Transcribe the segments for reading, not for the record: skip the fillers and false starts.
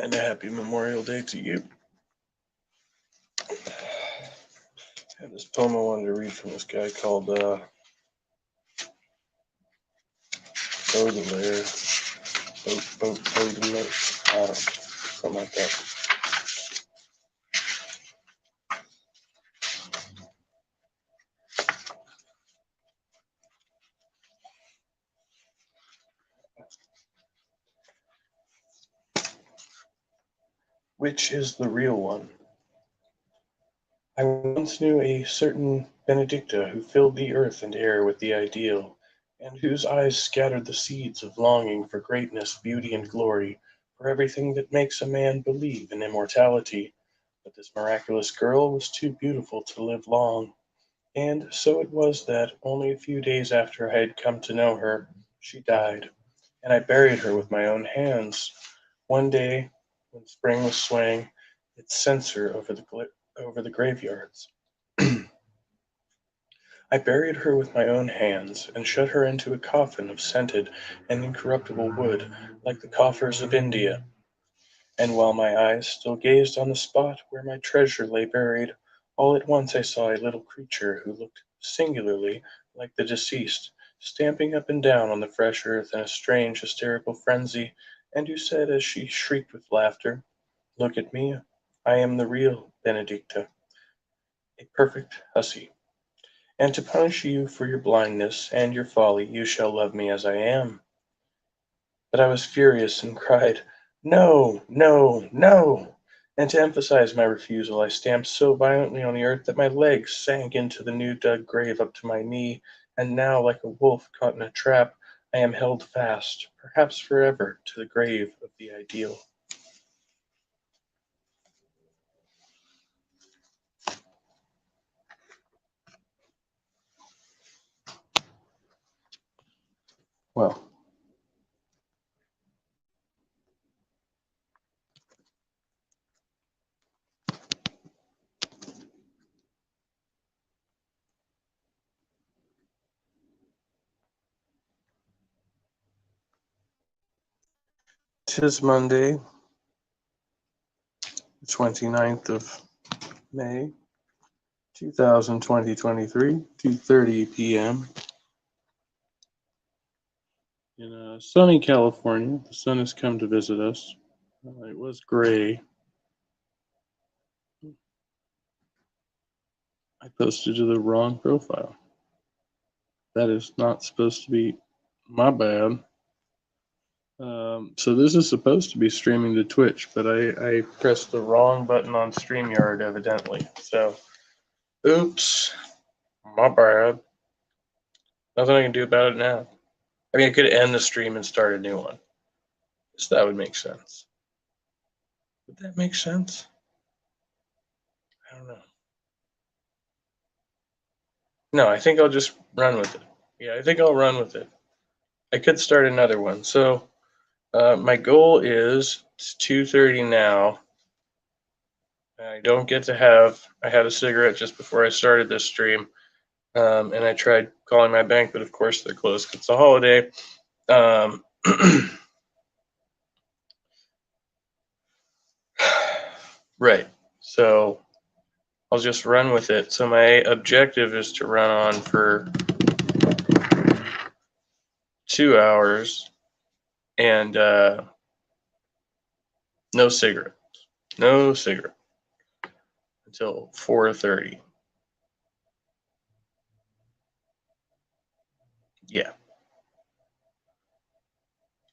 And a happy Memorial Day to you. I have this poem I wanted to read from this guy called Baudelaire. Baudelaire. I don't know, something like that. Which is the real one? I once knew a certain Benedicta who filled the earth and air with the ideal, and whose eyes scattered the seeds of longing for greatness, beauty, and glory, for everything that makes a man believe in immortality. But this miraculous girl was too beautiful to live long, and so it was that, only a few days after I had come to know her, she died, and I buried her with my own hands. One day, when spring was swaying its censer over the graveyards, I buried her with my own hands, and shut her into a coffin of scented and incorruptible wood, like the coffers of India. And while my eyes still gazed on the spot where my treasure lay buried, all at once I saw a little creature who looked singularly like the deceased, stamping up and down on the fresh earth in a strange hysterical frenzy, and who said as she shrieked with laughter, "Look at me, I am the real Benedicta, a perfect hussy. And to punish you for your blindness and your folly, you shall love me as I am." But I was furious and cried, "No, no, no!" And to emphasize my refusal, I stamped so violently on the earth that my legs sank into the new dug grave up to my knee, and now, like a wolf caught in a trap, I am held fast, perhaps forever, to the grave of the ideal. Well, 'tis Monday, the 29th of May, 2023, 2:30 p.m. in sunny California. The sun has come to visit us. It was gray. I posted to the wrong profile. That is not supposed to be my bad. So this is supposed to be streaming to Twitch, but I pressed the wrong button on StreamYard evidently. So, oops, my bad. Nothing I can do about it now. I mean, I could end the stream and start a new one. So that would make sense. Would that make sense? I don't know. No, I think I'll just run with it. Yeah, I think I'll run with it. I could start another one. So my goal is it's 2:30 now. I don't get to have. I had a cigarette just before I started this stream, and I tried calling my bank, but of course they're closed 'cause it's a holiday. Um, right. So I'll just run with it. So my objective is to run on for 2 hours and no cigarette, no cigarette until 4:30. Yeah.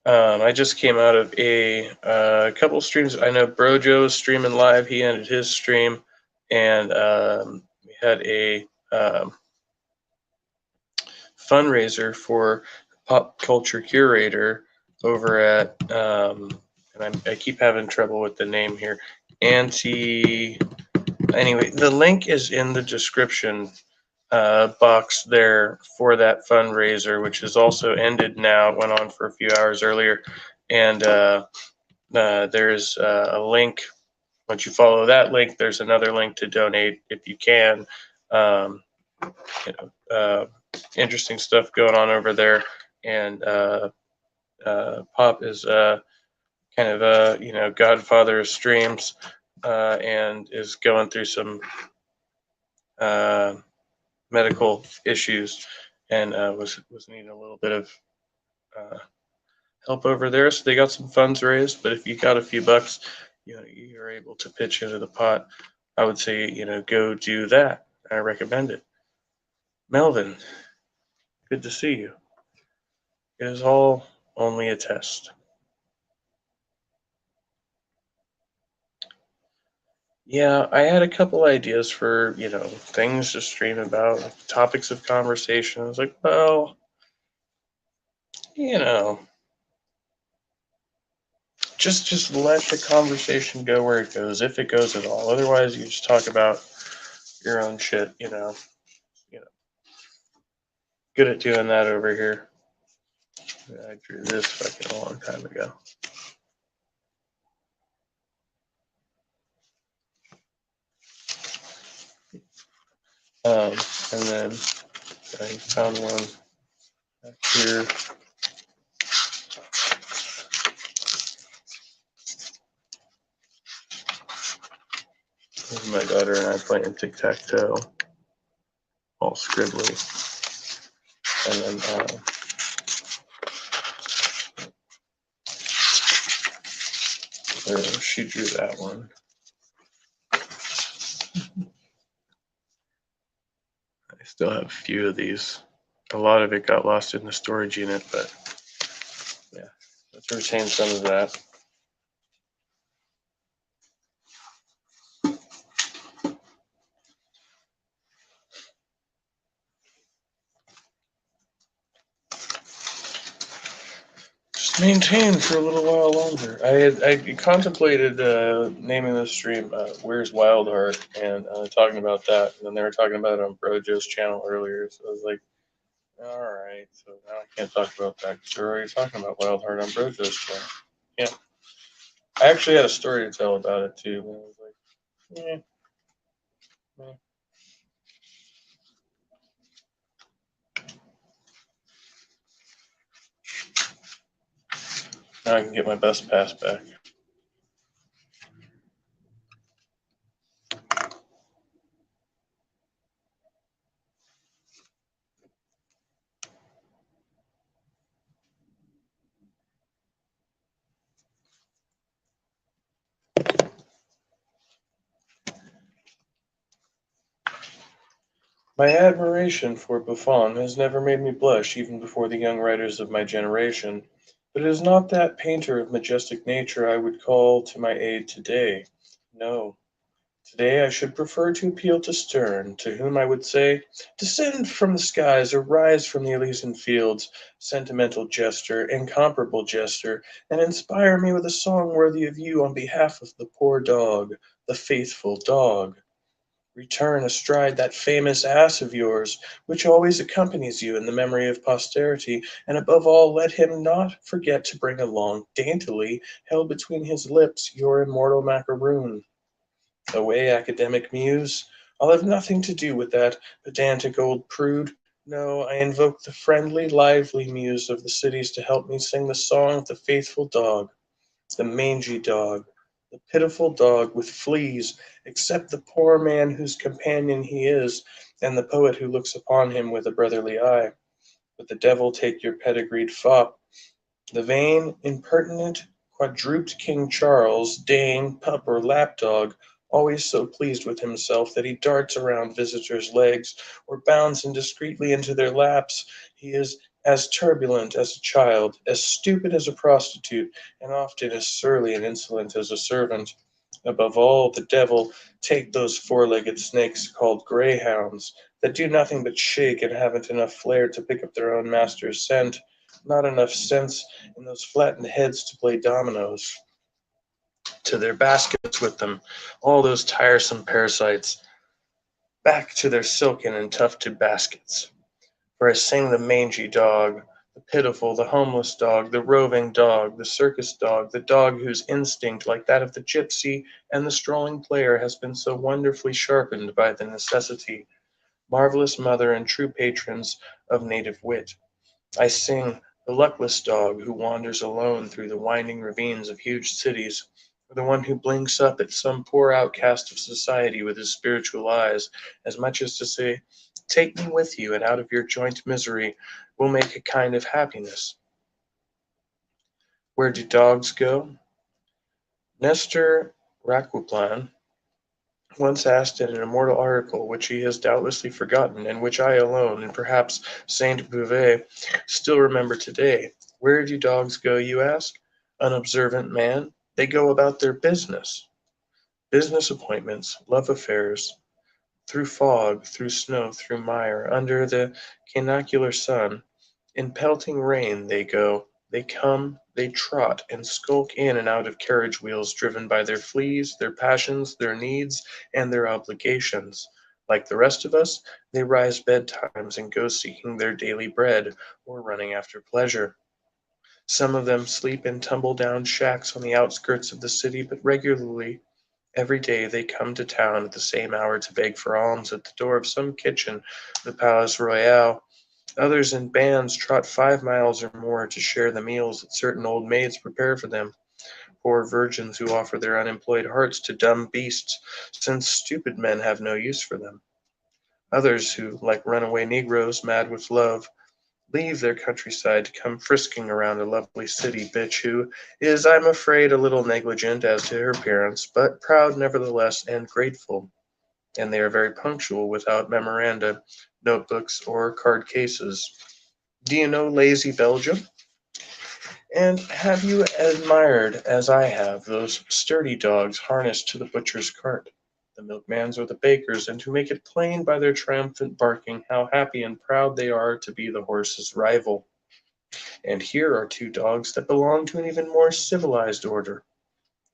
I just came out of a couple streams. I know Brojo is streaming live. He ended his stream, and we had a fundraiser for Pop Culture Curator over at, and I keep having trouble with the name here. Anyway, the link is in the description box there for that fundraiser, which is also ended now. It went on for a few hours earlier, and there's a link. Once you follow that link, there's another link to donate if you can. You know, interesting stuff going on over there, and Pop is kind kind of godfather of streams, and is going through some uh, medical issues, and was needing a little bit of uh, help over there. So they got some funds raised. But if you got a few bucks, you're able to pitch into the pot. I would say go do that. I recommend it. Melvin, good to see you. It is all only a test. Yeah, I had a couple ideas for, things to stream about, like topics of conversation. I was like, well, you know, just let the conversation go where it goes, if it goes at all. Otherwise, you just talk about your own shit. You know, good at doing that over here. I drew this fucking a long time ago. And then I found one back here. My daughter and I playing tic-tac-toe, all scribbly. And then she drew that one. I still have a few of these. A lot of it got lost in the storage unit, but yeah, let's retain some of that. Just maintain for a little while longer. I contemplated naming this stream "Where's Wild Heart" and talking about that, and then they were talking about it on Brojo's channel earlier. So I was like, all right, so now I can't talk about that because we're already talking about Wild Heart on Brojo's channel. Yeah, I actually had a story to tell about it too, but I was like, yeah. Now I can get my best pass back. My admiration for Buffon has never made me blush even before the young writers of my generation, but it is not that painter of majestic nature I would call to my aid today. No. Today I should prefer to appeal to Sterne, to whom I would say, "Descend from the skies or rise from the Elysian fields, sentimental jester, incomparable jester, and inspire me with a song worthy of you on behalf of the poor dog, the faithful dog. Return astride that famous ass of yours, which always accompanies you in the memory of posterity, and above all let him not forget to bring along, daintily held between his lips, your immortal macaroon. Away, academic muse! I'll have nothing to do with that pedantic old prude. No, I invoke the friendly, lively muse of the cities to help me sing the song of the faithful dog, the mangy dog, the pitiful dog with fleas, except the poor man whose companion he is, and the poet who looks upon him with a brotherly eye. But the devil take your pedigreed fop, the vain, impertinent, quadruped King Charles, Dane, pup, or lapdog, always so pleased with himself that he darts around visitors' legs, or bounds indiscreetly into their laps. He is as turbulent as a child, as stupid as a prostitute, and often as surly and insolent as a servant. Above all, the devil take those four-legged snakes called greyhounds, that do nothing but shake and haven't enough flair to pick up their own master's scent, not enough sense in those flattened heads to play dominoes. To their baskets with them, all those tiresome parasites, back to their silken and tufted baskets. For I sing the mangy dog, the pitiful, the homeless dog, the roving dog, the circus dog, the dog whose instinct, like that of the gypsy and the strolling player, has been so wonderfully sharpened by the necessity, marvelous mother and true patrons of native wit. I sing The luckless dog who wanders alone through the winding ravines of huge cities, or the one who blinks up at some poor outcast of society with his spiritual eyes, as much as to say, "Take me with you, and out of your joint misery we'll make a kind of happiness." Where do dogs go? Nestor Raqueplan once asked in an immortal article which he has doubtlessly forgotten, and which I alone, and perhaps Sainte Beuve, still remember today. Where do dogs go, you ask? Unobservant man, they go about their business. Business appointments, love affairs, through fog, through snow, through mire, under the canacular sun, in pelting rain they go, they come, they trot, and skulk in and out of carriage wheels driven by their fleas, their passions, their needs, and their obligations. Like the rest of us, they rise betimes and go seeking their daily bread, or running after pleasure. Some of them sleep in tumble down shacks on the outskirts of the city, but regularly every day they come to town at the same hour to beg for alms at the door of some kitchen, the Palace Royal. Others in bands trot 5 miles or more to share the meals that certain old maids prepare for them, poor virgins who offer their unemployed hearts to dumb beasts, since stupid men have no use for them. Others who, like runaway negroes mad with love, leave their countryside to come frisking around a lovely city bitch who is, I'm afraid, a little negligent as to her appearance, but proud nevertheless and grateful. And they are very punctual without memoranda, notebooks, or card cases. Do you know lazy Belgium? And have you admired, as I have, those sturdy dogs harnessed to the butcher's cart, the milkman's or the baker's, and who make it plain by their triumphant barking how happy and proud they are to be the horse's rival? And here are two dogs that belong to an even more civilized order.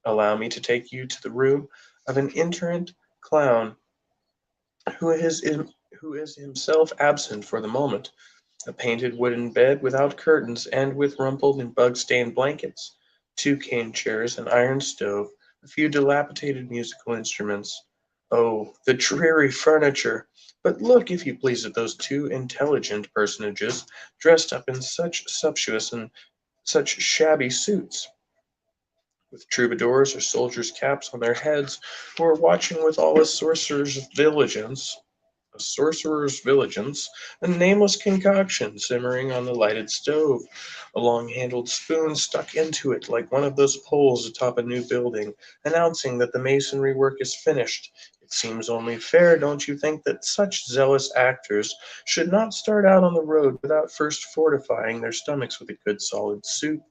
Allow me to take you to the room of an itinerant clown who is, who is himself absent for the moment. A painted wooden bed without curtains and with rumpled and bug-stained blankets, two cane chairs, an iron stove, a few dilapidated musical instruments. Oh, the dreary furniture! But look, if you please, at those two intelligent personages dressed up in such sumptuous and such shabby suits, with troubadours or soldiers' caps on their heads, who are watching with all a sorcerer's vigilance, a nameless concoction simmering on the lighted stove, a long-handled spoon stuck into it like one of those poles atop a new building, announcing that the masonry work is finished. It seems only fair, don't you think, that such zealous actors should not start out on the road without first fortifying their stomachs with a good solid soup?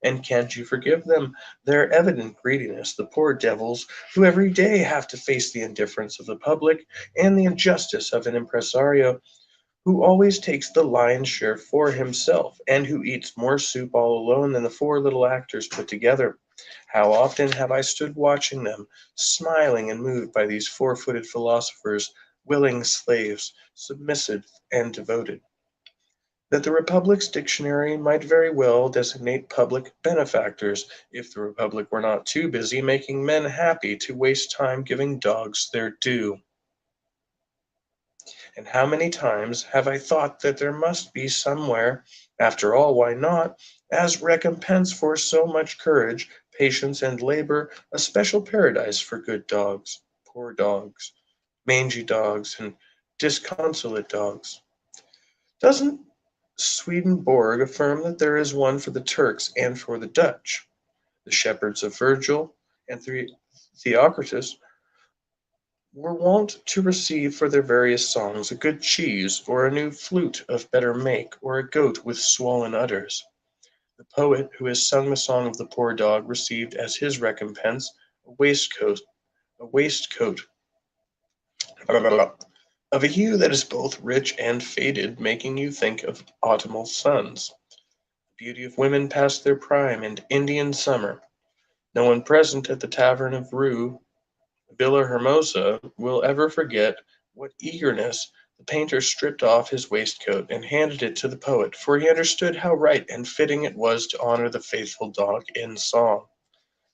And can't you forgive them their evident greediness, the poor devils who every day have to face the indifference of the public and the injustice of an impresario who always takes the lion's share for himself, and who eats more soup all alone than the four little actors put together? How often have I stood watching them, smiling and moved by these four-footed philosophers, willing slaves, submissive and devoted, that the Republic's dictionary might very well designate public benefactors, if the Republic were not too busy making men happy to waste time giving dogs their due. And how many times have I thought that there must be somewhere, after all, why not, as recompense for so much courage, patience, and labor, a special paradise for good dogs, poor dogs, mangy dogs, and disconsolate dogs? Doesn't Swedenborg affirm that there is one for the Turks and for the Dutch? The shepherds of Virgil and Theocritus were wont to receive for their various songs a good cheese, or a new flute of better make, or a goat with swollen udders. The poet who has sung the song of the poor dog received as his recompense a waistcoat of a hue that is both rich and faded, making you think of autumnal suns. The beauty of women past their prime and Indian summer. No one present at the tavern of Rue Villahermosa will ever forget what eagerness the painter stripped off his waistcoat and handed it to the poet, for he understood how right and fitting it was to honor the faithful dog in song.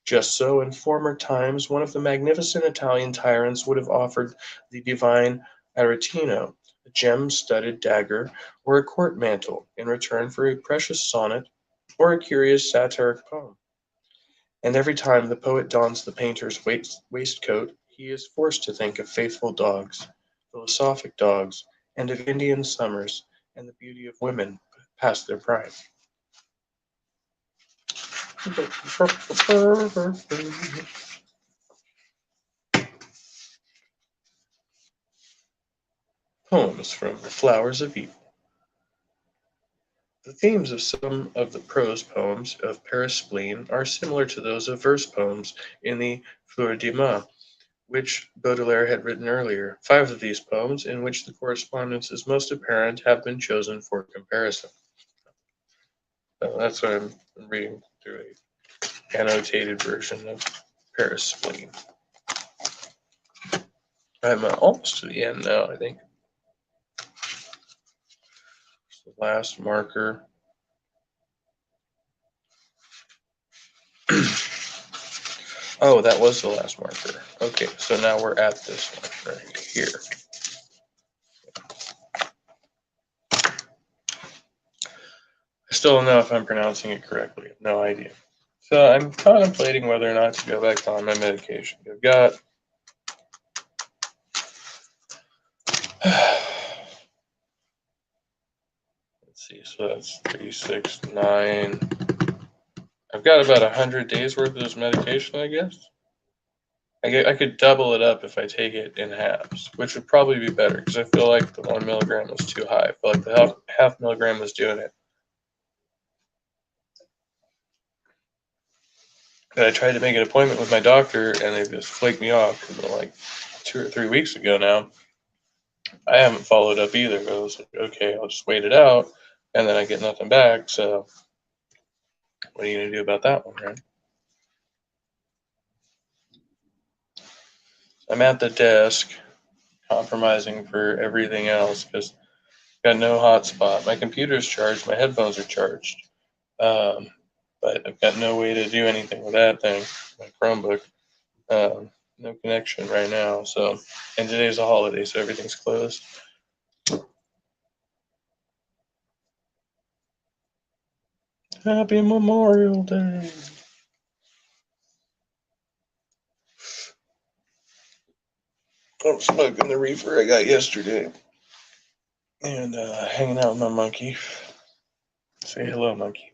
Just so, in former times, one of the magnificent Italian tyrants would have offered the divine Aretino a gem-studded dagger, or a court mantle in return for a precious sonnet or a curious satiric poem. And every time the poet dons the painter's waistcoat, he is forced to think of faithful dogs, philosophic dogs, and of Indian summers and the beauty of women past their prime. Poems from the Flowers of Evil. The themes of some of the prose poems of Paris Spleen are similar to those of verse poems in the Fleurs du Mal, which Baudelaire had written earlier. 5 of these poems, in which the correspondence is most apparent, have been chosen for comparison. So that's what I'm reading through a annotated version of Paris Spleen. I'm almost to the end now, I think. The last marker. Oh, that was the last marker. Okay, so now we're at this one right here. I still don't know if I'm pronouncing it correctly. No idea. So I'm contemplating whether or not to go back on my medication. I've got let's see, so that's 3, 6, 9. I've got about 100 days worth of this medication, I guess. I could double it up if I take it in halves, which would probably be better because I feel like the 1 milligram was too high. I feel like the half milligram was doing it. And I tried to make an appointment with my doctor, and they just flaked me off. Like 2 or 3 weeks ago now, I haven't followed up either. I was like, okay, I'll just wait it out, and then I get nothing back. So, what are you gonna do about that one, right? I'm at the desk, compromising for everything else because I've got no hotspot. My computer's charged. My headphones are charged. Um, but I've got no way to do anything with that thing, my Chromebook. No connection right now. So, and today's a holiday, so everything's closed. Happy Memorial Day. I'm smoking the reefer I got yesterday and hanging out with my monkey. Say hello, monkey.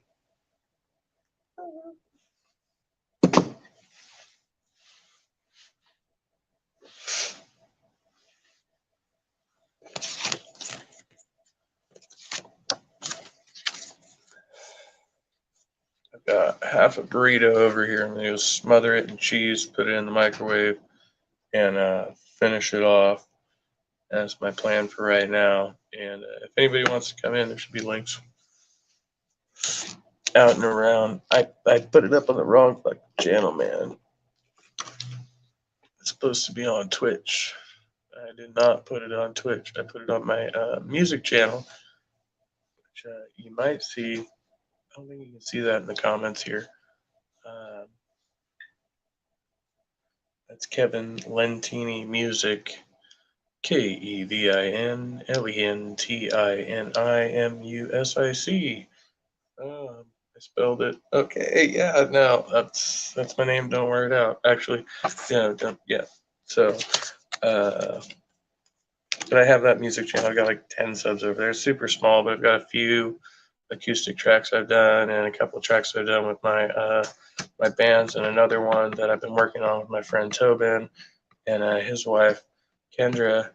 I've got half a burrito over here. I'm going to smother it in cheese, put it in the microwave, and finish it off. That's my plan for right now. And if anybody wants to come in, there should be links out and around. I put it up on the wrong channel, man. It's supposed to be on Twitch. I did not put it on Twitch. I put it on my music channel, which you might see. I don't think you can see that in the comments here. That's Kevin Lentini Music. KevinLentinimusic. I spelled it. Okay, yeah, no, that's my name. Don't wear it out. Actually, don't. Yeah. So, but I have that music channel. I got like 10 subs over there. It's super small, but I've got a few acoustic tracks I've done and a couple of tracks I've done with my bands, and another one that I've been working on with my friend Tobin and his wife Kendra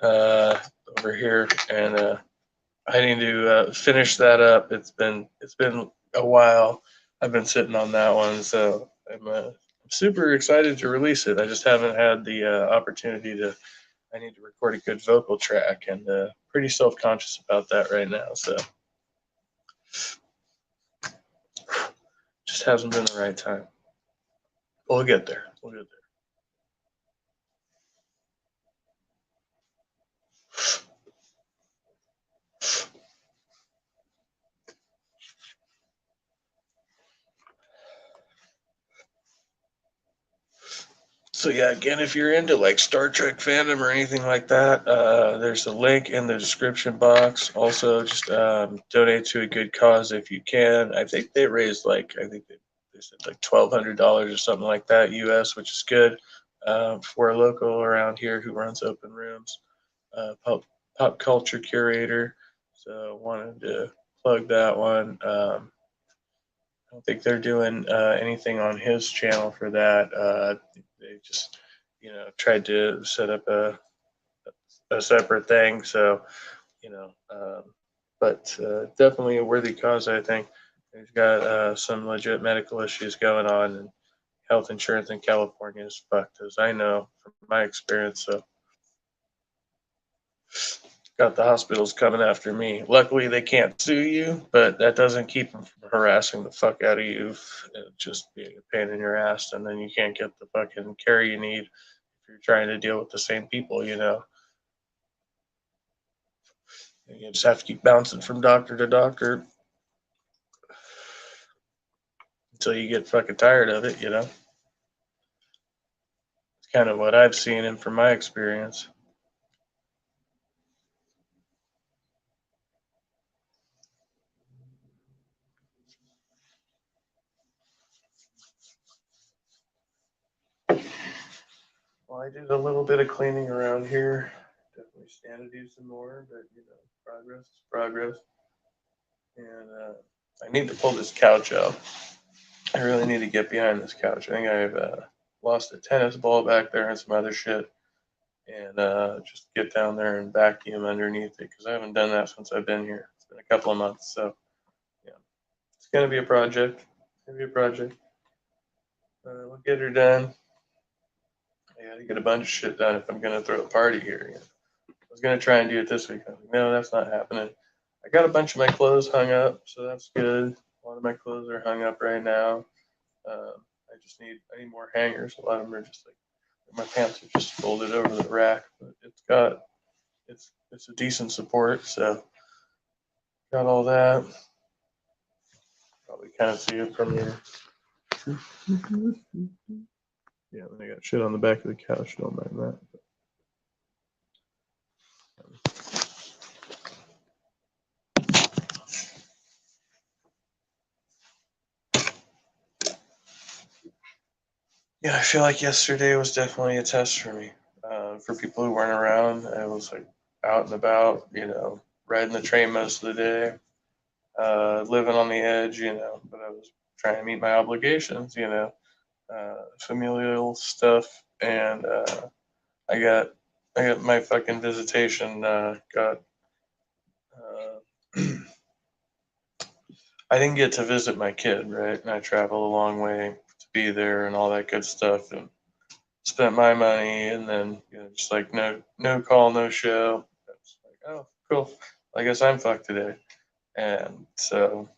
over here, and I need to finish that up. It's been a while. I've been sitting on that one, so I'm super excited to release it. I just haven't had the opportunity to. I need to record a good vocal track, and pretty self-conscious about that right now. So just hasn't been the right time. We'll get there. We'll get there. So yeah, again, if you're into like Star Trek fandom or anything like that, there's a link in the description box. Also, just donate to a good cause if you can. I think they raised they said like $1,200 or something like that US, which is good for a local around here who runs open rooms, pop culture curator. So wanted to plug that one. I don't think they're doing anything on his channel for that. They just, tried to set up a separate thing. So, but definitely a worthy cause, I think. He's got some legit medical issues going on, and health insurance in California is fucked, as I know from my experience. So, got the hospitals coming after me. Luckily, they can't sue you, but that doesn't keep them from harassing the fuck out of you, just being a pain in your ass, and then you can't get the fucking care you need if you're trying to deal with the same people. You just have to keep bouncing from doctor to doctor until you get fucking tired of it. It's kind of what I've seen and from my experience. Well, I did a little bit of cleaning around here. Definitely stand to do some more, but progress is progress. And I need to pull this couch out. I really need to get behind this couch. I think I've lost a tennis ball back there and some other shit. And just get down there and vacuum underneath it because I haven't done that since I've been here. It's been a couple of months. So, yeah, it's going to be a project. It's going to be a project. We'll get her done. I got to get a bunch of shit done if I'm going to throw a party here. I was going to try and do it this week. I was like, no, that's not happening. I got a bunch of my clothes hung up, so that's good. A lot of my clothes are hung up right now. I need more hangers. A lot of them are just like my pants are just folded over the rack, but it's a decent support. So got all that. Probably kind of see it from here. Yeah, then I got shit on the back of the couch. Don't mind that. Yeah, I feel like yesterday was definitely a test for me. For people who weren't around, I was like out and about, riding the train most of the day, living on the edge, but I was trying to meet my obligations, familial stuff, and I got my fucking visitation got. I didn't get to visit my kid, right? And I traveled a long way to be there and all that good stuff, and spent my money, and then just like no call, no show. It's like, oh, cool. I guess I'm fucked today, and so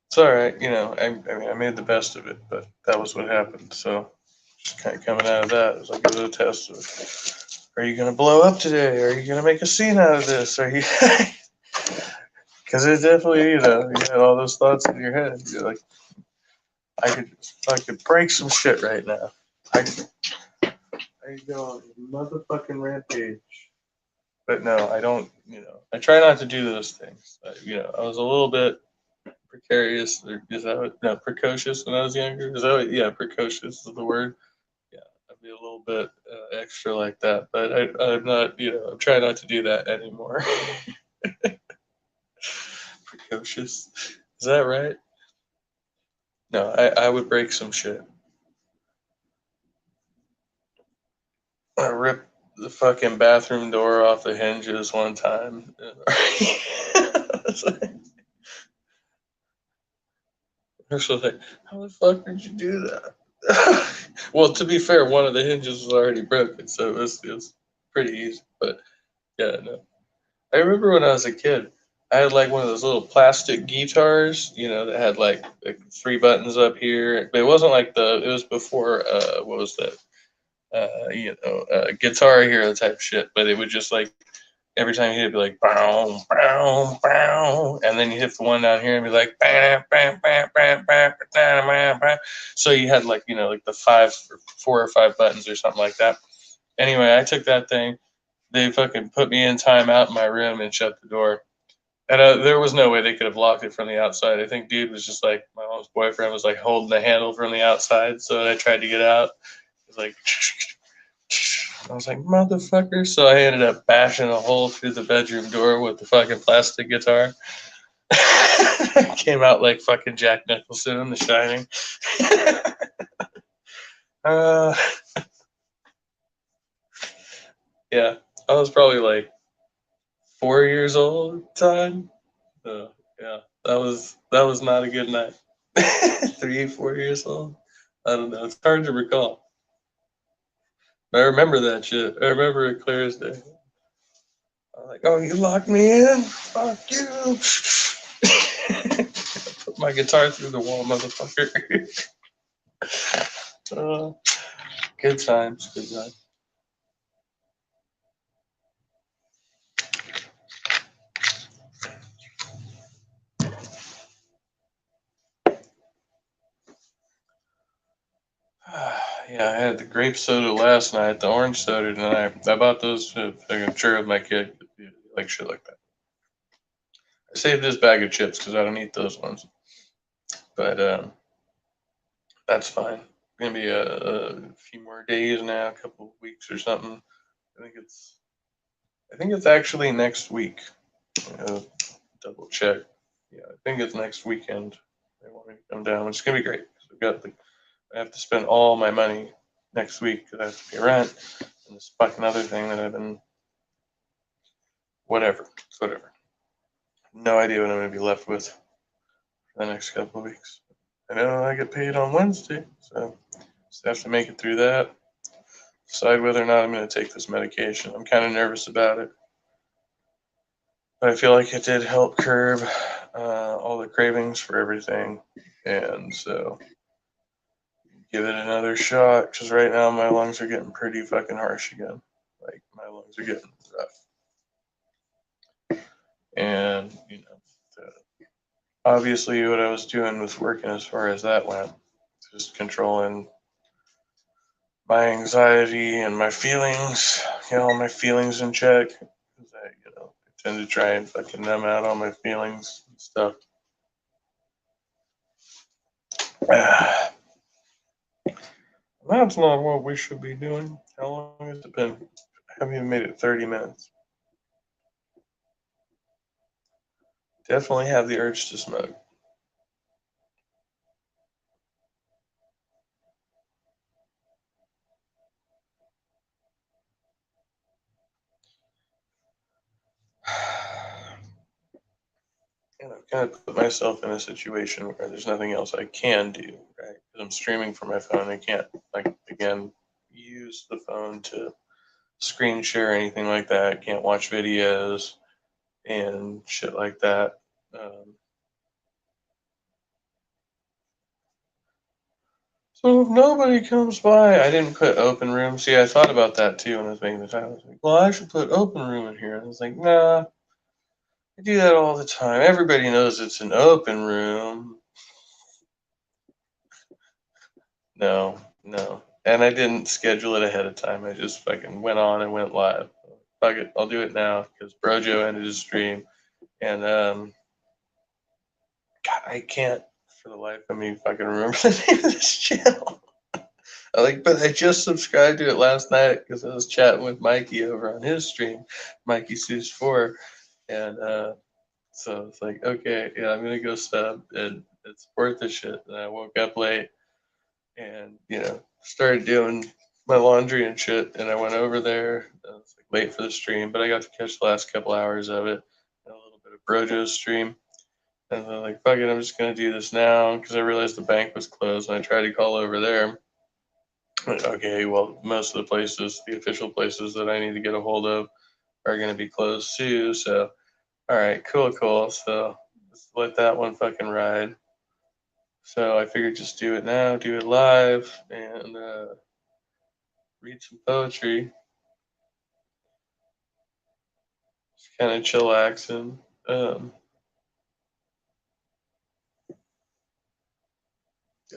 it's all right. I mean, I made the best of it, but that was what happened. So just kind of coming out of that, it was like a little test of, are you gonna blow up today? Are you gonna make a scene out of this? Are you? Because it definitely, you had all those thoughts in your head. You're like, I could break some shit right now. I go on a motherfucking rampage. But no, I don't, I try not to do those things. I was a little bit precarious. Or is that what, no, precocious when I was younger? Is that what, yeah, precocious is the word. Yeah, I'd be a little bit extra like that. But I'm not, I'm trying not to do that anymore. Precocious. Is that right? No, I would break some shit. I ripped the fucking bathroom door off the hinges one time. So like, how the fuck did you do that? Well, to be fair, one of the hinges was already broken, so it was pretty easy. But yeah, no. I remember when I was a kid, I had like one of those little plastic guitars, that had like three buttons up here. But it wasn't like it was before, what was that? Guitar Hero type shit. But it would just like, every time you hit it, be like, bow, bow, bow. And then you hit the one down here and be like, bam, bam, bam, bam, bam, bam, bam, bam. So you had like, like the 4 or 5 buttons or something like that. Anyway, I took that thing. They fucking put me in timeout in my room and shut the door. And there was no way they could have locked it from the outside. I think dude was just like, my mom's boyfriend was like holding the handle from the outside. So I tried to get out. It was like, I was like, motherfucker. So I ended up bashing a hole through the bedroom door with the fucking plastic guitar. Came out like fucking Jack Nicholson in The Shining. uh, yeah, I was probably like 4 years old at the time. So yeah, that was not a good night. 3, 4 years old. I don't know. It's hard to recall. But I remember that shit. I remember it clear as day. I'm like, oh, you locked me in? Fuck you. Put my guitar through the wall, motherfucker. uh, good times, good times. Yeah, I had the grape soda last night, the orange soda tonight. I bought those to share with my kid. Like shit like that. I saved this bag of chips because I don't eat those ones. But that's fine. It's gonna be a few more days now, a couple of weeks or something. I think it's I think it's actually next week. Double check. Yeah, I think it's next weekend. They want me to come down, which is gonna be great. I have to spend all my money next week because I have to pay rent and this fucking other thing that I've been whatever. It's whatever. No idea what I'm gonna be left with for the next couple of weeks. I know I get paid on Wednesday, so just have to make it through that. Decide whether or not I'm going to take this medication. I'm kind of nervous about it, but I feel like it did help curb all the cravings for everything, and so give it another shot. Because right now my lungs are getting pretty fucking harsh again. Like my lungs are getting rough, and obviously what I was doing was working as far as that went, just controlling my anxiety and my feelings, all my feelings in check. Because I tend to try and fucking numb out all my feelings and stuff. That's not what we should be doing. How long has it been? I haven't even made it 30 minutes. Definitely have the urge to smoke. And I've kind of put myself in a situation where there's nothing else I can do, right? Because I'm streaming from my phone. I can't, like, again, use the phone to screen share or anything like that. Can't watch videos and shit like that. Um, so if nobody comes by, I didn't put open room. See, I thought about that too when I was making the title. I was like, well, I should put open room in here. And I was like, nah, I do that all the time. Everybody knows it's an open room. No, no. And I didn't schedule it ahead of time. I just fucking went on and went live. Fuck it, I'll do it now because Brojo ended his stream. And God, I can't for the life of me fucking remember the name of this channel. But I just subscribed to it last night because I was chatting with Mikey over on his stream, Mikey Seuss 4, and so it's like, okay, yeah, I'm gonna go sub, and it's worth the shit. And I woke up late, and started doing my laundry and shit, and I went over there. I was like late for the stream, but I got to catch the last couple hours of it, and a little bit of Brojo's stream. And I'm like, fuck it, I'm just gonna do this now because I realized the bank was closed, and I tried to call over there. Okay, well, most of the places, the official places that I need to get a hold of, are going to be closed too. So, all right, cool, cool. So, let's let that one fucking ride. So, I figured just do it now, do it live, and read some poetry. kind of chillaxing.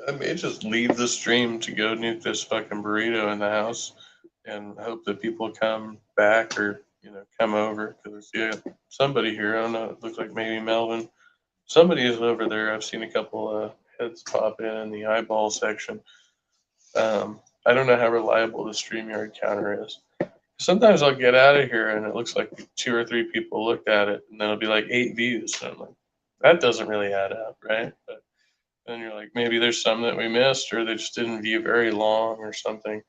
I may just leave the stream to go nuke this fucking burrito in the house and hope that people come back or, come over. Because, yeah, somebody here, I don't know, it looks like maybe Melvin. Somebody is over there. I've seen a couple heads pop in the eyeball section. I don't know how reliable the StreamYard counter is. Sometimes I'll get out of here and it looks like 2 or 3 people looked at it, and then it'll be like 8 views. And I'm like, that doesn't really add up, right? But then you're like, maybe there's some that we missed, or they just didn't view very long or something.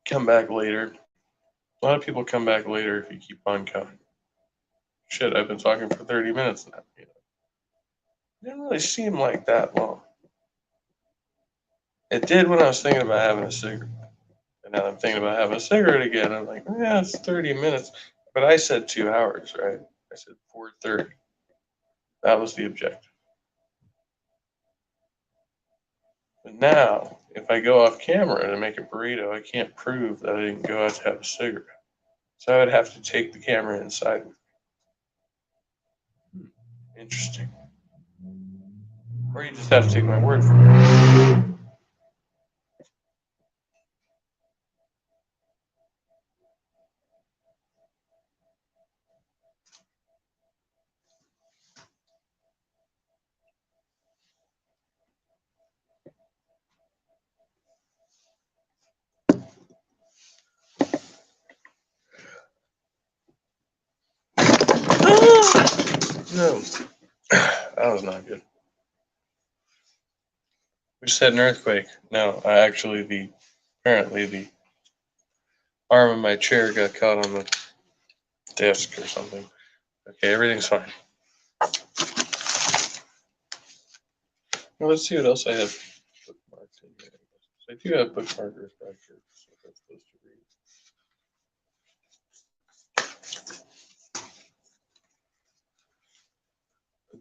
Come back later. A lot of people come back later if you keep on coming. Shit, I've been talking for 30 minutes now. It didn't really seem like that long. It did when I was thinking about having a cigarette. And now I'm thinking about having a cigarette again. I'm like, yeah, it's 30 minutes. But I said 2 hours, right? I said 4:30. That was the objective. But now, if I go off camera to make a burrito, I can't prove that I didn't go out to have a cigarette. So I would have to take the camera inside with me. Interesting. Or you just have to take my word for it. No, that was not good. We just had an earthquake. No, apparently the arm of my chair got caught on the desk or something. Okay, everything's fine. Well, let's see what else I have bookmarked in here. I do have bookmarkers back here. So I'm supposed to read.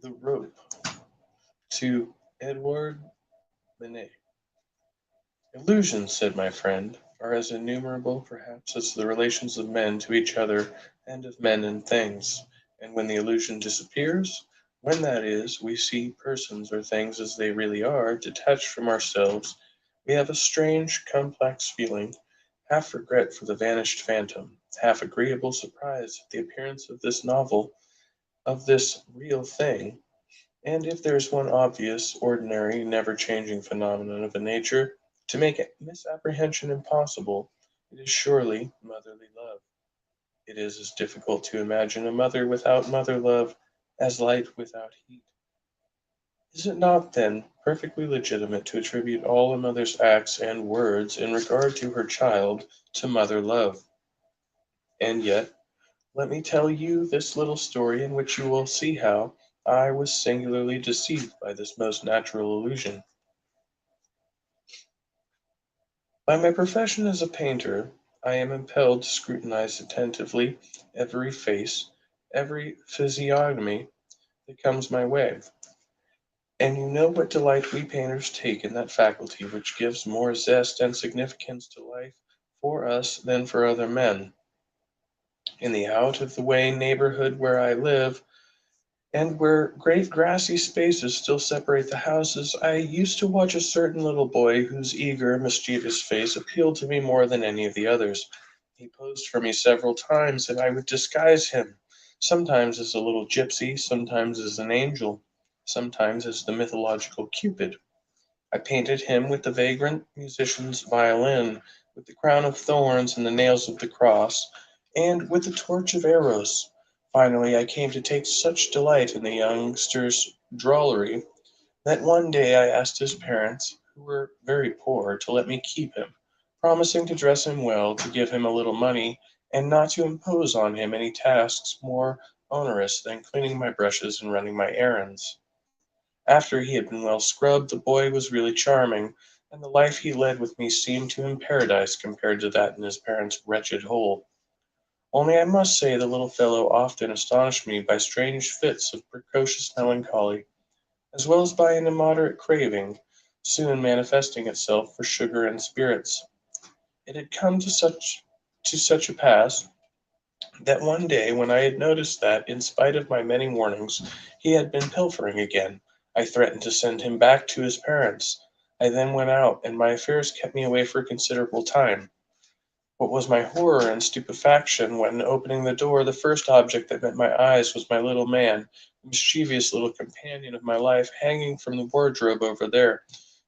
The Rope to Edouard Manet. Illusions, said my friend, are as innumerable perhaps as the relations of men to each other and of men and things, and when the illusion disappears, when, that is, we see persons or things as they really are, detached from ourselves, we have a strange, complex feeling, half regret for the vanished phantom, half agreeable surprise at the appearance of this novel, of this real thing, and if there is one obvious, ordinary, never changing phenomenon of a nature to make misapprehension impossible, it is surely motherly love. It is as difficult to imagine a mother without mother love as light without heat. Is it not, then, perfectly legitimate to attribute all a mother's acts and words in regard to her child to mother love? And yet, let me tell you this little story in which you will see how I was singularly deceived by this most natural illusion. By my profession as a painter, I am impelled to scrutinize attentively every face, every physiognomy that comes my way. And you know what delight we painters take in that faculty which gives more zest and significance to life for us than for other men. In the out of the way neighborhood where I live, and where great grassy spaces still separate the houses, I used to watch a certain little boy whose eager, mischievous face appealed to me more than any of the others. He posed for me several times, and I would disguise him, sometimes as a little gypsy, sometimes as an angel, sometimes as the mythological Cupid. I painted him with the vagrant musician's violin, with the crown of thorns and the nails of the cross, and with the torch of Eros. Finally, I came to take such delight in the youngster's drollery that one day I asked his parents, who were very poor, to let me keep him, promising to dress him well, to give him a little money, and not to impose on him any tasks more onerous than cleaning my brushes and running my errands. After he had been well scrubbed, the boy was really charming, and the life he led with me seemed to him paradise compared to that in his parents' wretched hole. Only I must say the little fellow often astonished me by strange fits of precocious melancholy, as well as by an immoderate craving, soon manifesting itself for sugar and spirits. It had come to such a pass that one day when I had noticed that, in spite of my many warnings, he had been pilfering again, I threatened to send him back to his parents. I then went out, and my affairs kept me away for a considerable time. What was my horror and stupefaction when, opening the door, the first object that met my eyes was my little man, the mischievous little companion of my life, hanging from the wardrobe over there.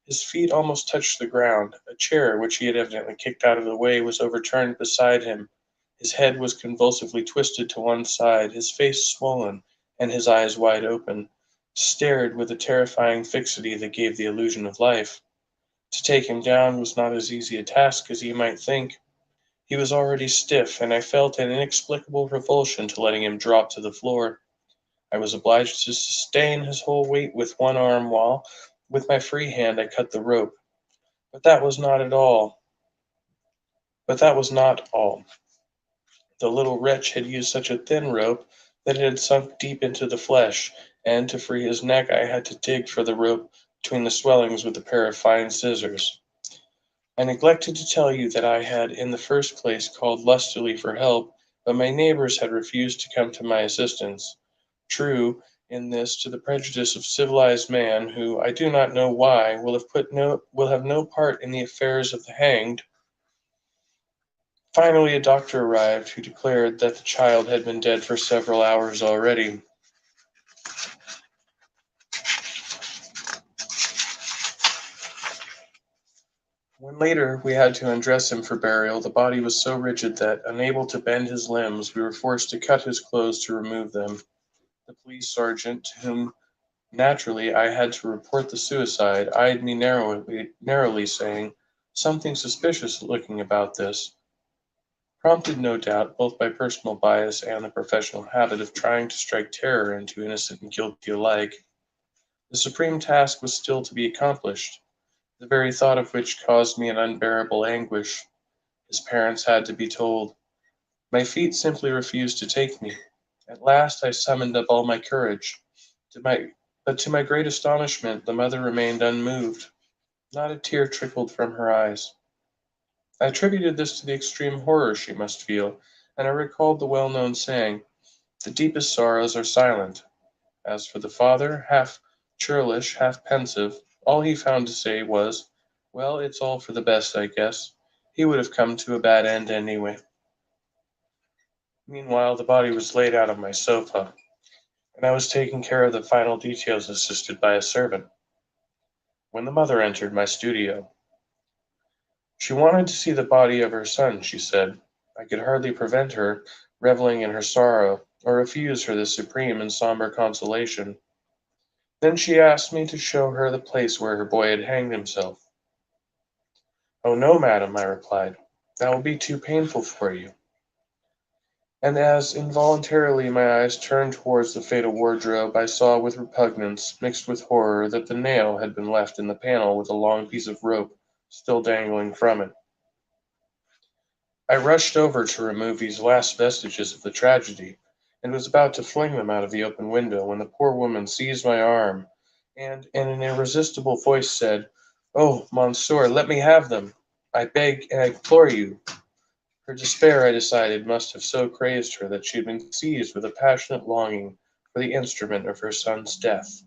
His feet almost touched the ground. A chair, which he had evidently kicked out of the way, was overturned beside him. His head was convulsively twisted to one side, his face swollen, and his eyes wide open, stared with a terrifying fixity that gave the illusion of life. To take him down was not as easy a task as you might think. He was already stiff, and I felt an inexplicable revulsion to letting him drop to the floor. I was obliged to sustain his whole weight with one arm while, with my free hand, I cut the rope. But that was not at all. But that was not all. The little wretch had used such a thin rope that it had sunk deep into the flesh, and to free his neck I had to dig for the rope between the swellings with a pair of fine scissors. I neglected to tell you that I had in the first place called lustily for help, but my neighbors had refused to come to my assistance. True, in this, to the prejudice of civilized man, who, I do not know why, will have no part in the affairs of the hanged. Finally, a doctor arrived, who declared that the child had been dead for several hours already. When later we had to undress him for burial, the body was so rigid that, unable to bend his limbs, we were forced to cut his clothes to remove them. The police sergeant, to whom naturally I had to report the suicide, eyed me narrowly, saying, "Something suspicious looking about this," prompted no doubt both by personal bias and the professional habit of trying to strike terror into innocent and guilty alike. The supreme task was still to be accomplished, the very thought of which caused me an unbearable anguish. His parents had to be told. My feet simply refused to take me. At last I summoned up all my courage. To my, but to my great astonishment, the mother remained unmoved. Not a tear trickled from her eyes. I attributed this to the extreme horror she must feel, and I recalled the well-known saying, "The deepest sorrows are silent." As for the father, half churlish, half pensive, all he found to say was, "Well, it's all for the best, I guess. He would have come to a bad end anyway." Meanwhile, the body was laid out on my sofa, and I was taking care of the final details assisted by a servant, when the mother entered my studio. She wanted to see the body of her son, she said. I could hardly prevent her reveling in her sorrow, or refuse her this supreme and sombre consolation. Then she asked me to show her the place where her boy had hanged himself. "Oh no, madam," I replied, "that will be too painful for you." And as involuntarily my eyes turned towards the fatal wardrobe, I saw with repugnance, mixed with horror, that the nail had been left in the panel with a long piece of rope still dangling from it. I rushed over to remove these last vestiges of the tragedy, and was about to fling them out of the open window, when the poor woman seized my arm, and in an irresistible voice said, "Oh, monsieur, let me have them! I beg and I implore you." Her despair, I decided, must have so crazed her that she had been seized with a passionate longing for the instrument of her son's death,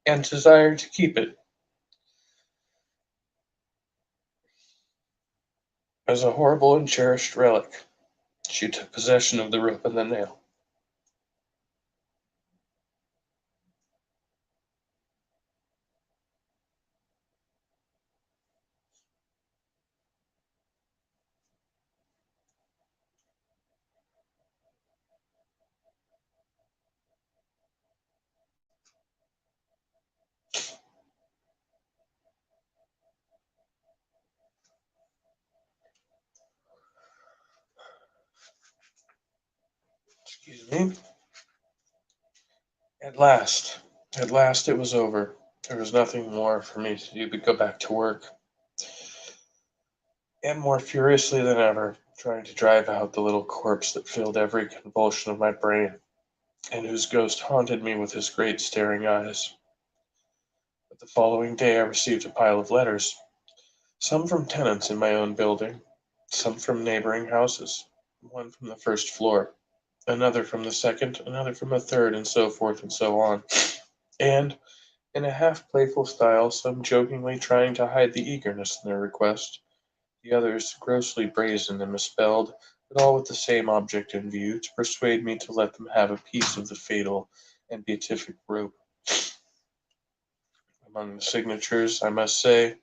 and desired to keep it as a horrible and cherished relic. She took possession of the rope and the nail. Excuse me. At last, at last it was over. There was nothing more for me to do but go back to work, and more furiously than ever, trying to drive out the little corpse that filled every convulsion of my brain, and whose ghost haunted me with his great staring eyes. But the following day I received a pile of letters, some from tenants in my own building, some from neighboring houses. one from the first floor, another from the second, another from the third, and so forth and so on. And, in a half playful style, some jokingly trying to hide the eagerness in their request, the others grossly brazen and misspelled, but all with the same object in view, to persuade me to let them have a piece of the fatal and beatific rope. Among the signatures, I must say,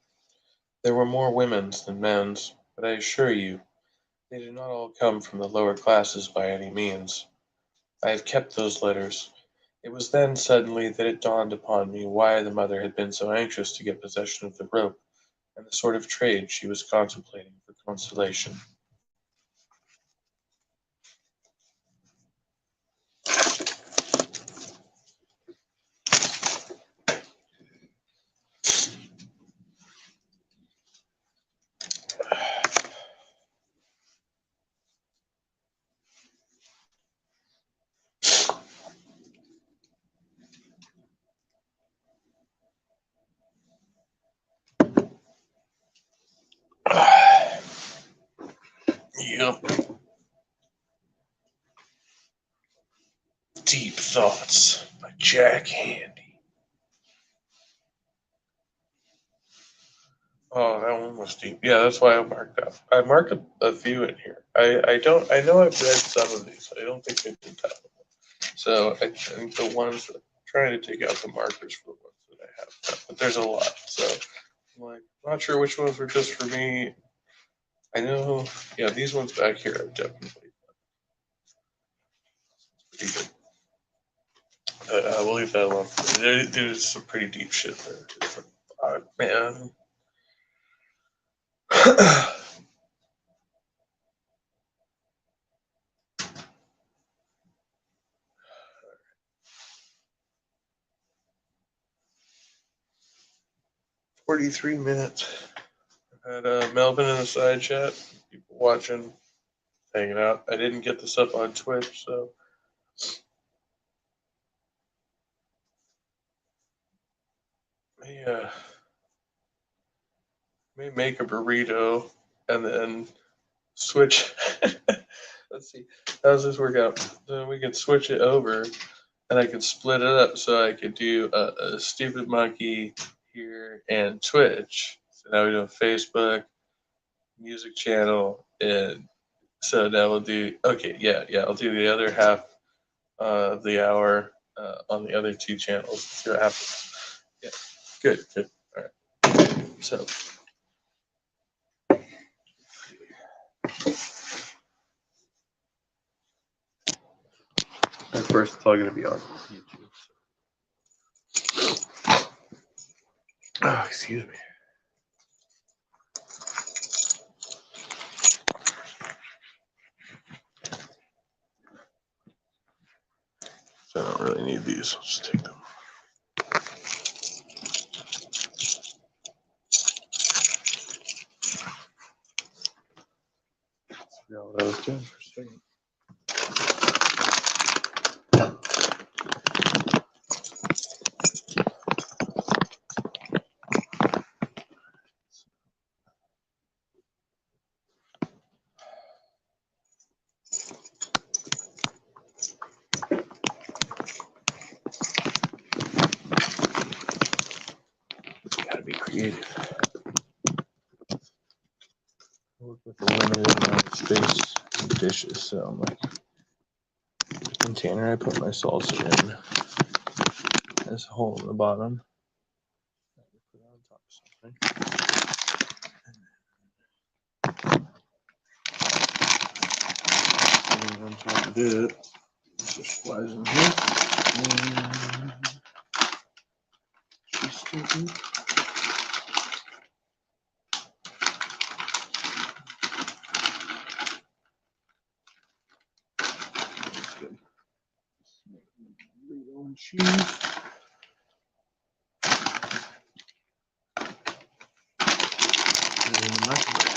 there were more women's than men's, but I assure you they did not all come from the lower classes by any means. I have kept those letters. It was then suddenly that it dawned upon me why the mother had been so anxious to get possession of the rope, and the sort of trade she was contemplating for consolation. Yep. Deep Thoughts by Jack Handy. Oh, that one was deep. Yeah, that's why I marked up. I marked a few in here. I know I've read some of these. I don't think I did that one. So I think the ones that I'm trying to take out the markers for the ones that I have, but there's a lot. So I'm like, not sure which ones were just for me. I know, yeah, these ones back here are definitely pretty good. We'll leave that alone. There's some pretty deep shit there. Man. 43 minutes. I had Melvin in the side chat, people watching, hanging out. I didn't get this up on Twitch, so may, may make a burrito and then switch. Let's see, how does this work out? Then we can switch it over, and I can split it up so I could do a stupid monkey here and Twitch. So now we do a Facebook music channel, and so now we'll do. Okay, yeah. I'll do the other half of the hour on the other two channels. See what happens. Yeah, good. All right. So. Of course, it's all going to be on YouTube. Oh, excuse me. So I don't really need these. I'll just take them. Let's figure out what I was doing for a second. Gotta be creative. I work with a limited amount of space and dishes, so I'm like, the container I put my salsa in has a hole in the bottom. I put it on top of something. And on top of it, just flies in here. And she's sticking. Burrito and cheese. Put it in the microwave.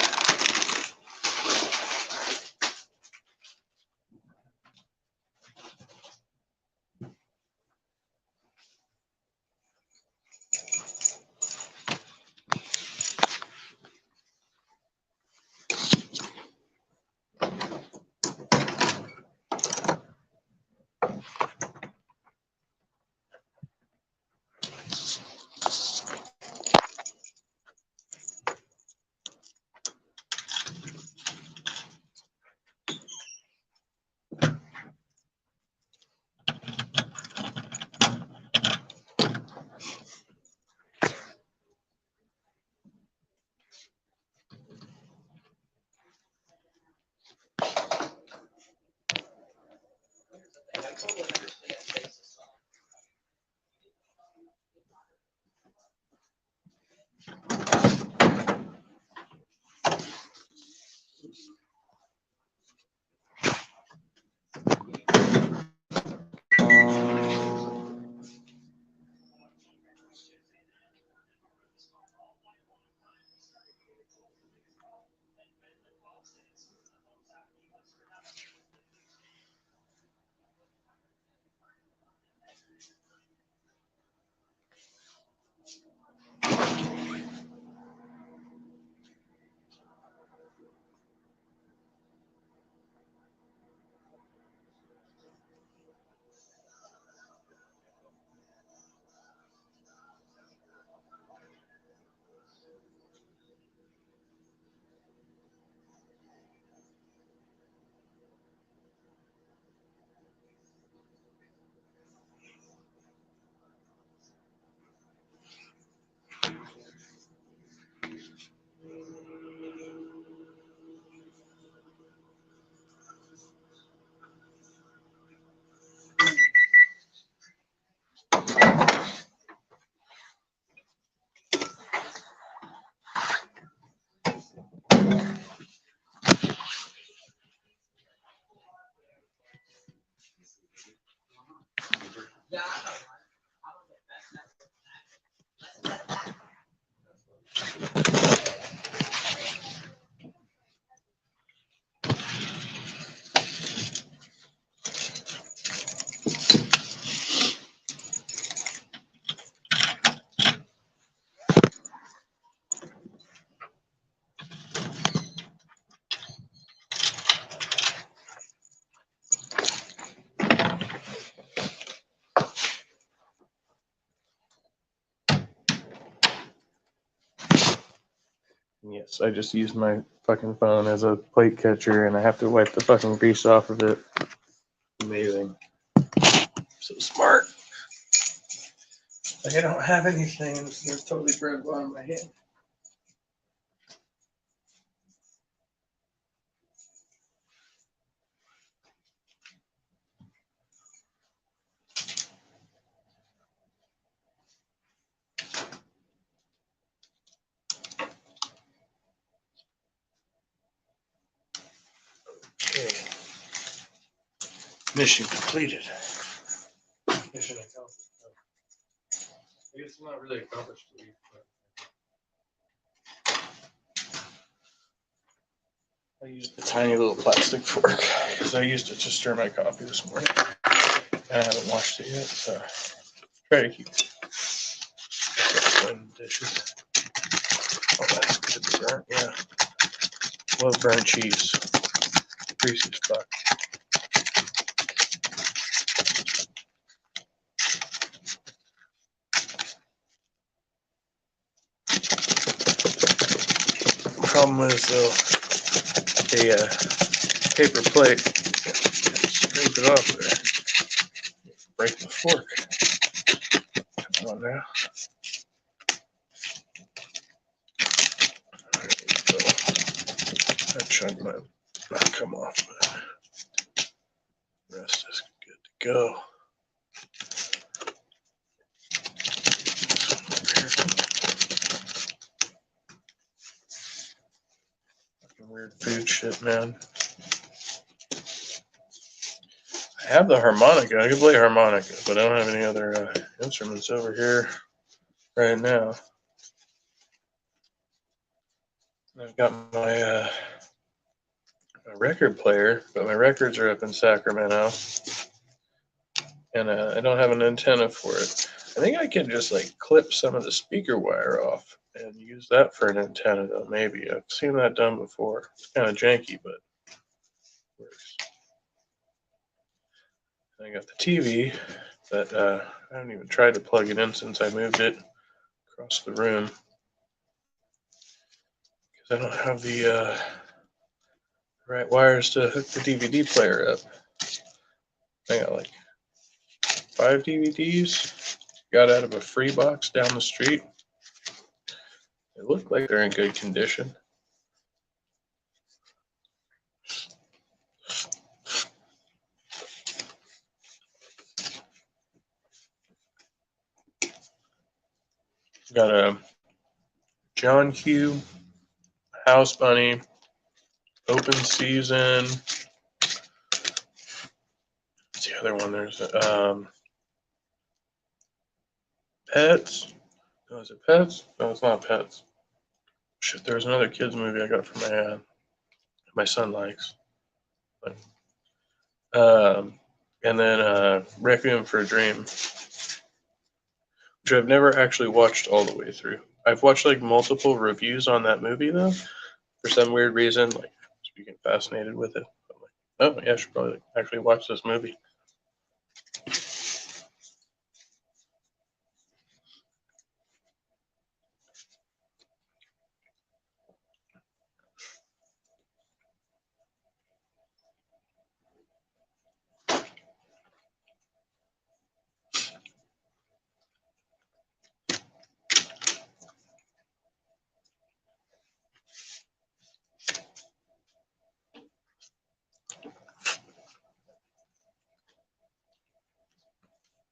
Yes, I just used my fucking phone as a plate catcher and I have to wipe the fucking grease off of it. Amazing. So smart. Like I don't have anything. It's totally bread on my hand. Okay. Mission completed. Mission accomplished. I guess it's not really accomplished to me, but I used a tiny little plastic fork because I used it to stir my coffee this morning. And I haven't washed it yet, so try to keep clean dishes. Oh, that's good to be burnt, yeah. Love burnt cheese. Greasy as fuck. Problem is though, the paper plate, scrape it off there. Break the fork. Come on now. There we go. That chunk might not come off, but the rest is good to go. Fucking weird food shit, man. I have the harmonica. I can play harmonica, but I don't have any other instruments over here right now. I've got my record player, but my records are up in Sacramento, and I don't have an antenna for it. I think I can just like clip some of the speaker wire off and use that for an antenna, though. Maybe I've seen that done before. It's kind of janky, but works. I got the TV, but I haven't even tried to plug it in since I moved it across the room because I don't have the right wires to hook the DVD player up. I got like 5 DVDs. Got out of a free box down the street. They look like they're in good condition. Got a John Q, House Bunny, Open Season. What's the other one? There's Pets. No, is it Pets? No, it's not Pets. Shit, there was another kids movie I got for my son likes. But, and then Requiem for a Dream, which I've never actually watched all the way through. I've watched like multiple reviews on that movie though, for some weird reason. Like, just became fascinated with it. I'm like, oh yeah, I should probably actually watch this movie.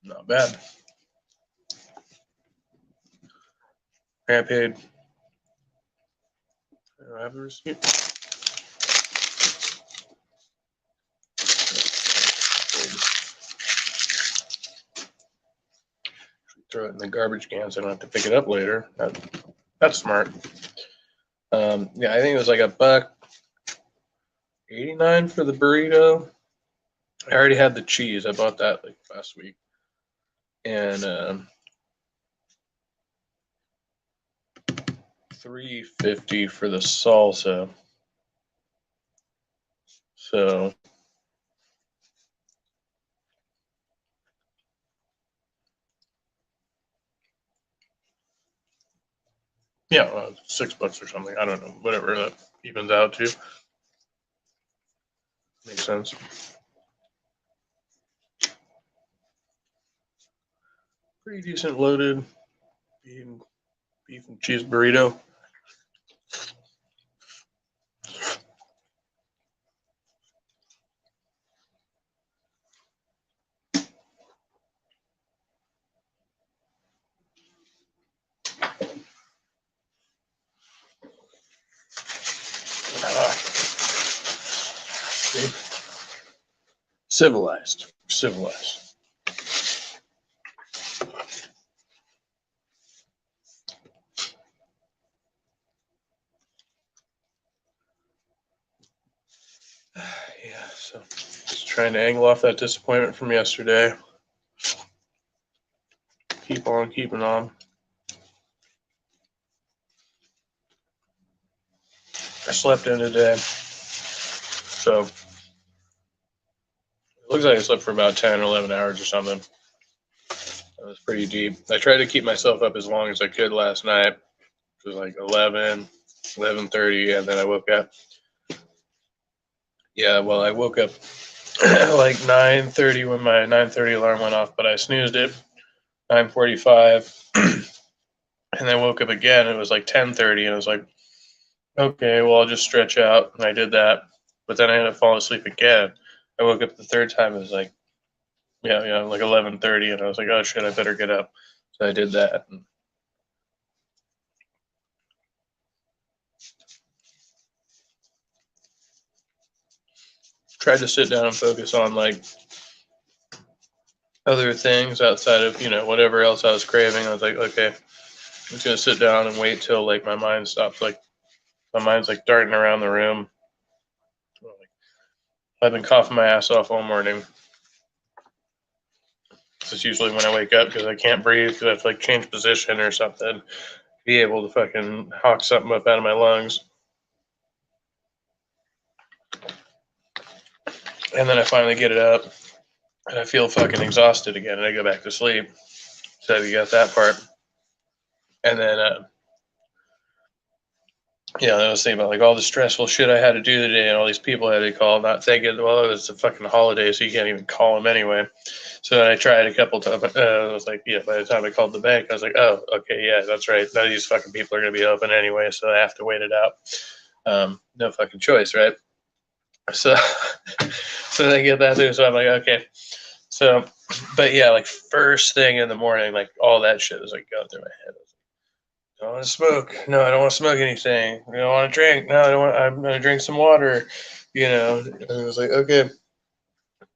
Not bad. I paid. I have a receipt. Throw it in the garbage can so I don't have to pick it up later. That's smart. Yeah, I think it was like $1.89 for the burrito. I already had the cheese. I bought that like last week, and $3.50 for the salsa. So Yeah, $6 or something. I don't know, whatever that evens out to. Makes sense. Pretty decent loaded beef and cheese burrito. Civilized. Yeah, so just trying to angle off that disappointment from yesterday. Keep on keeping on. I slept in today, so it looks like I slept for about 10 or 11 hours or something. It was pretty deep. I tried to keep myself up as long as I could last night. It was like 11:30, and then I woke up. Yeah, well, I woke up like 9:30 when my 9:30 alarm went off, but I snoozed it 9:45, and then woke up again. It was like 10:30, and I was like, okay, well, I'll just stretch out, and I did that. But then I ended up falling asleep again. I woke up the third time. It was like, like 11:30, and I was like, oh shit, I better get up. So I did that. And tried to sit down and focus on like other things outside of whatever else I was craving. I was like, okay, I'm just gonna sit down and wait till like my mind stops. Like my mind's like darting around the room. I've been coughing my ass off all morning. It's usually when I wake up because I can't breathe because I have to like change position or something. Be able to fucking hawk something up out of my lungs. And then I finally get it up and I feel fucking exhausted again and I go back to sleep. So you got that part. And then, I was thinking about like all the stressful shit I had to do today and all these people I had to call, not thinking, well, it was a fucking holiday, so you can't even call them anyway. So then I tried a couple times. I was like, by the time I called the bank, I was like, oh, okay, yeah, that's right. None of these fucking people are going to be open anyway, so I have to wait it out. No fucking choice, right? So, so they get that through. So I'm like, okay. So, but yeah, like first thing in the morning, like all that shit was like going through my head. I don't want to smoke. No, I don't want to smoke anything. I don't want to drink. No, I don't want. I'm gonna drink some water. And I was like, okay.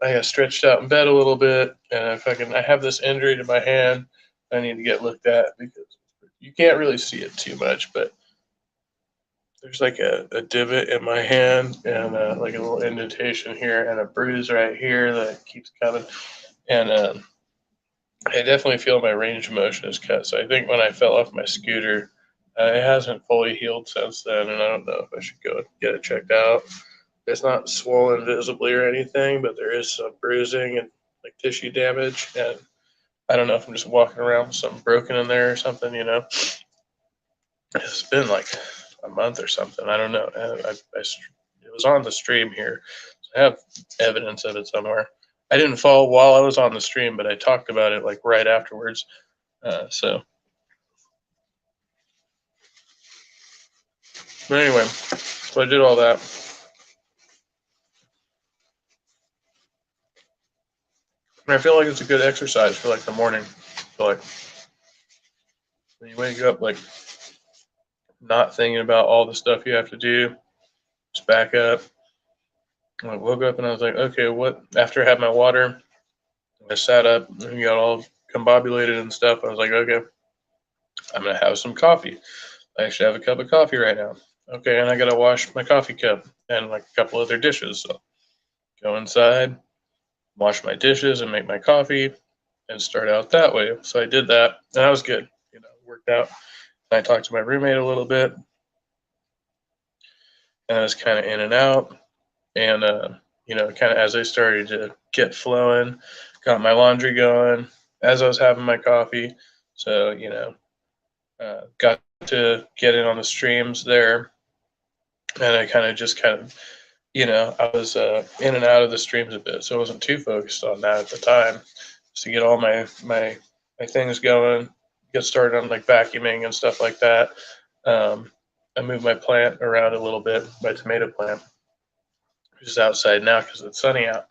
I got stretched out in bed a little bit, and I have this injury to my hand. I need to get looked at because you can't really see it too much, but there's like a divot in my hand and like a little indentation here and a bruise right here that keeps coming. And I definitely feel my range of motion is cut. So I think when I fell off my scooter, it hasn't fully healed since then, and I don't know if I should go get it checked out. It's not swollen visibly or anything, but there is some bruising and like tissue damage, and I don't know if I'm just walking around with something broken in there or something. It's been like a month or something. I don't know. It was on the stream here, so I have evidence of it somewhere. I didn't fall while I was on the stream, but I talked about it like right afterwards. But anyway, so I did all that. And I feel like it's a good exercise for like the morning. So like when you wake up, like not thinking about all the stuff you have to do, just back up. I woke up and I was like, okay, what? After I had my water, I sat up and got all combobulated and stuff. I was like, okay, I'm gonna have some coffee. I actually have a cup of coffee right now. Okay, and I gotta wash my coffee cup and like a couple other dishes. So go inside, wash my dishes and make my coffee and start out that way. So I did that and that was good. Worked out. I talked to my roommate a little bit and I was kind of in and out. And, kind of as I started to get flowing, got my laundry going as I was having my coffee. So, got to get in on the streams there, and I kind of, I was in and out of the streams a bit, so I wasn't too focused on that at the time. Just to get all my things going, get started on like vacuuming and stuff like that. I moved my plant around a little bit, my tomato plant, which is outside now because it's sunny out.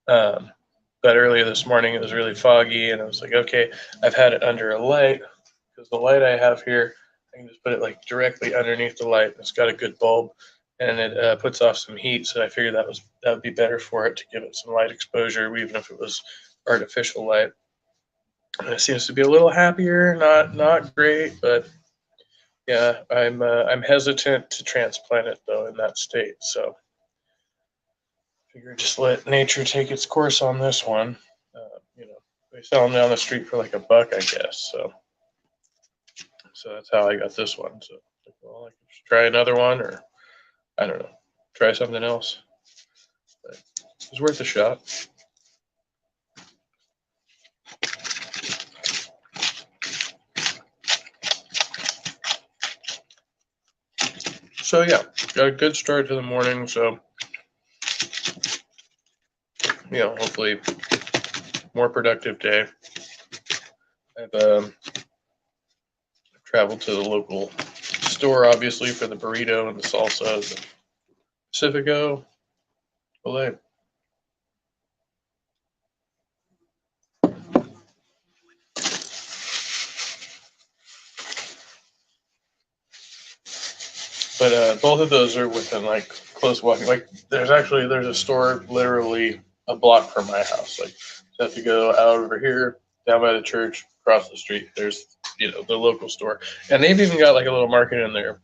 But earlier this morning it was really foggy, and I was like, okay, I've had it under a light because the light I have here, I can just put it like directly underneath the light. It's got a good bulb, and it puts off some heat. So I figured that would be better for it to give it some light exposure, even if it was artificial light. And it seems to be a little happier. Not great, but yeah, I'm hesitant to transplant it though in that state. So figure just let nature take its course on this one. They sell them down the street for like $1, I guess. So that's how I got this one. So, well, I could try another one, or I don't know, try something else. But it was worth a shot. So yeah, got a good start to the morning. So hopefully more productive day. I've traveled to the local store, obviously, for the burrito and the salsa, the Pacifico. Olay. But both of those are within like close walking. Like there's a store literally a block from my house. Like you have to go out over here, down by the church, across the street. There's the local store, and they've even got like a little market in there.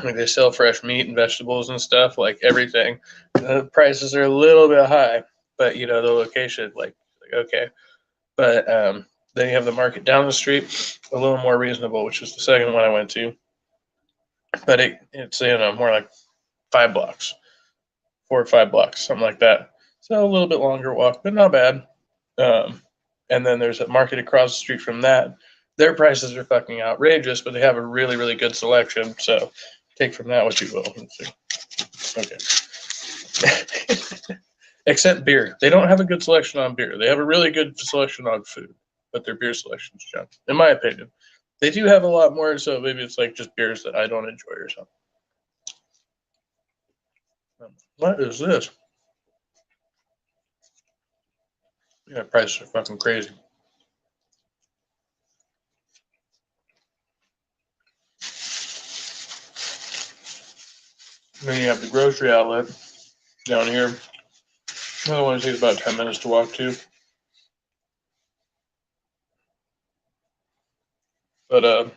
Like they sell fresh meat and vegetables and stuff, like everything. The prices are a little bit high, but the location, like okay. But then you have the market down the street, a little more reasonable, which is the second one I went to. But it's more like 5 blocks, 4 or 5 blocks, something like that. So a little bit longer walk, but not bad. And then there's a market across the street from that. Their prices are fucking outrageous, but they have a really, really good selection. So take from that what you will. Okay. Except beer. They don't have a good selection on beer. They have a really good selection on food, but their beer selection's junk, in my opinion. They do have a lot more, so maybe it's like just beers that I don't enjoy or something. What is this? Yeah, prices are fucking crazy. And then you have the grocery outlet down here. Another one takes about 10 minutes to walk to. But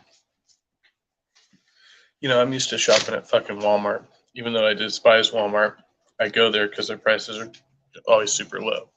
I'm used to shopping at fucking Walmart. Even though I despise Walmart, I go there because their prices are always super low.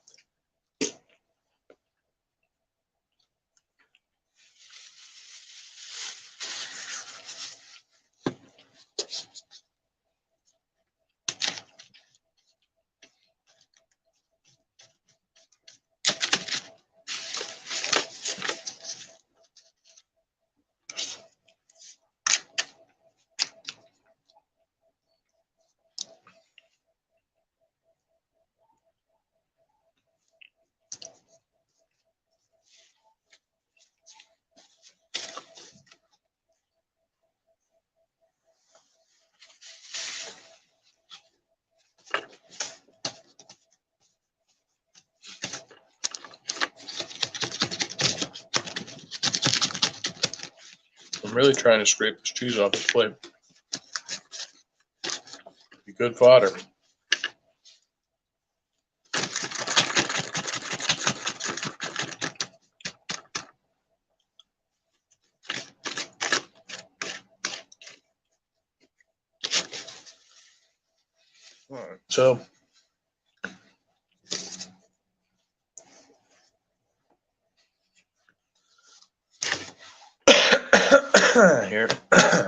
I'm really trying to scrape this cheese off the plate. Be good fodder. All right, so here,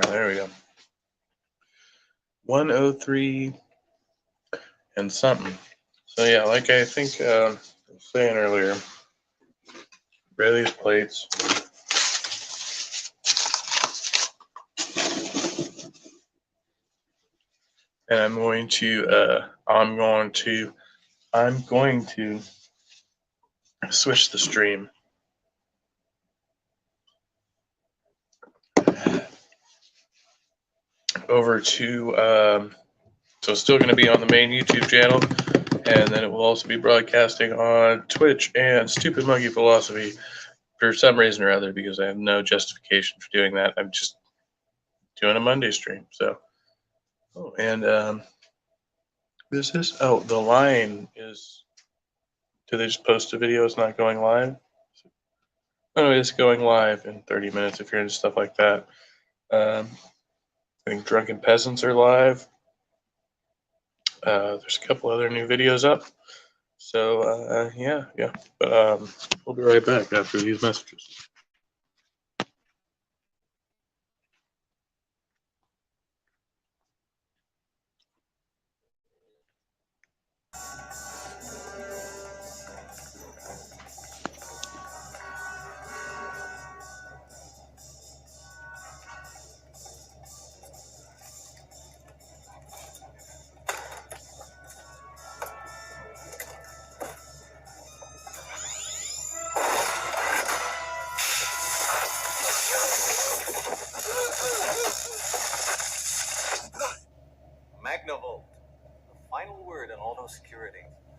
there we go. 103 and something. So yeah, like I think I was saying earlier, grab these plates. and I'm going to switch the stream over to, so it's still going to be on the main YouTube channel, and then it will also be broadcasting on Twitch and Stupid Monkey Philosophy for some reason or other, because I have no justification for doing that. I'm just doing a Monday stream. So, this is, the line is, do they just post a video? It's not going live? Anyway, it's going live in 30 minutes if you're into stuff like that. I think Drunken Peasants are live. There's a couple other new videos up. So, yeah. But we'll be right back after these messages. Magnavolt, the final word in auto security.